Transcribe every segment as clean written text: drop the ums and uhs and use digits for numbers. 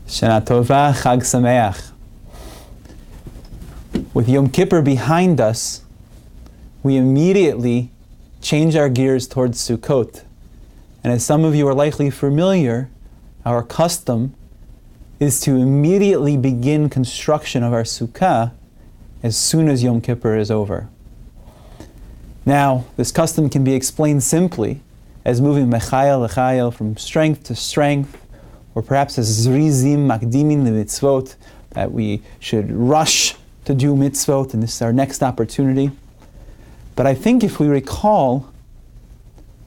Shana Tova, Chag Sameach. With Yom Kippur behind us, we immediately change our gears towards Sukkot. And as some of you are likely familiar, our custom is to immediately begin construction of our Sukkah as soon as Yom Kippur is over. Now, this custom can be explained simply as moving mechayel lechayel from strength to strength, or perhaps as zrizim makdimin lemitzvot, that we should rush to do mitzvot, and this is our next opportunity. But I think if we recall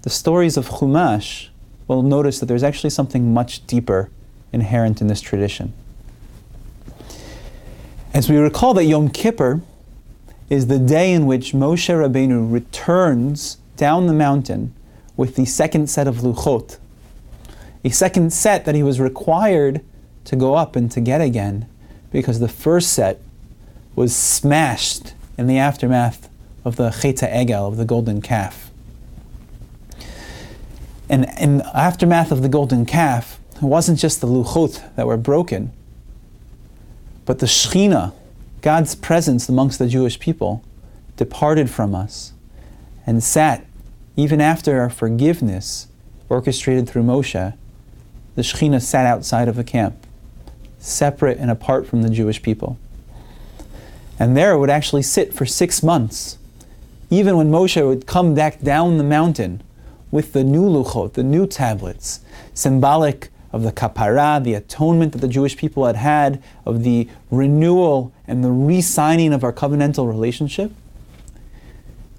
the stories of Chumash, we'll notice that there's actually something much deeper inherent in this tradition. As we recall that Yom Kippur is the day in which Moshe Rabbeinu returns down the mountain with the second set of luchot, a second set that he was required to go up and to get again, because the first set was smashed in the aftermath of the Chet HaEgel, of the golden calf. And in the aftermath of the golden calf, it wasn't just the luchot that were broken, but the Shekhinah, God's presence amongst the Jewish people, departed from us and sat, even after our forgiveness orchestrated through Moshe, the Shekhinah sat outside of the camp, separate and apart from the Jewish people. And there it would actually sit for 6 months, even when Moshe would come back down the mountain with the new luchot, the new tablets, symbolic of the kapara, the atonement that the Jewish people had had, of the renewal and the re-signing of our covenantal relationship.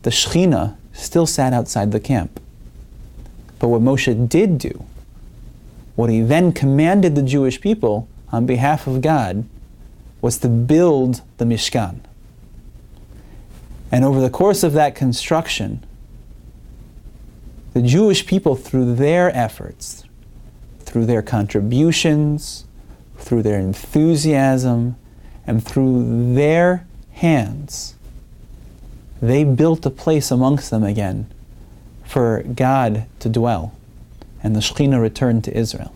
The Shekhinah still sat outside the camp. But what Moshe did do, what he then commanded the Jewish people on behalf of God, was to build the Mishkan. And over the course of that construction, the Jewish people, through their efforts, through their contributions, through their enthusiasm, and through their hands, they built a place amongst them again for God to dwell, and the Shekhinah returned to Israel.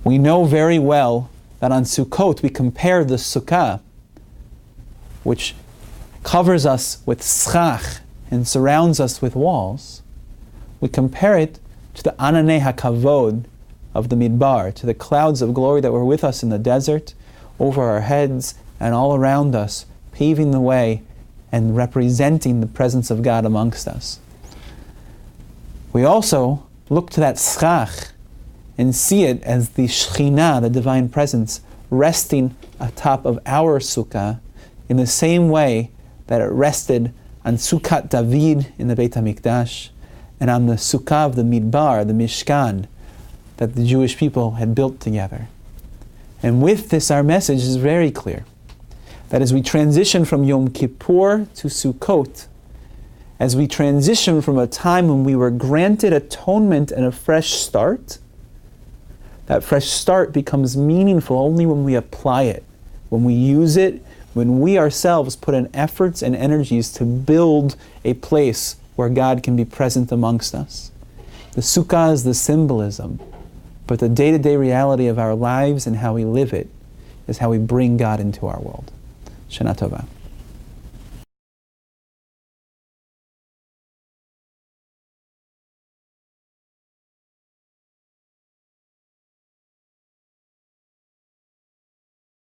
We know very well that on Sukkot we compare the Sukkah, which covers us with schach and surrounds us with walls, we compare it to the Ananei HaKavod of the Midbar, to the clouds of glory that were with us in the desert, over our heads and all around us, paving the way and representing the presence of God amongst us. We also look to that schach and see it as the Shekhinah, the divine presence, resting atop of our sukkah in the same way that it rested on Sukkot David in the Beit HaMikdash and on the sukkah of the Midbar, the Mishkan, that the Jewish people had built together. And with this, our message is very clear, that as we transition from Yom Kippur to Sukkot, as we transition from a time when we were granted atonement and a fresh start, that fresh start becomes meaningful only when we apply it, when we use it, when we ourselves put in efforts and energies to build a place where God can be present amongst us. The sukkah is the symbolism, but the day-to-day reality of our lives and how we live it is how we bring God into our world. Shana Tova.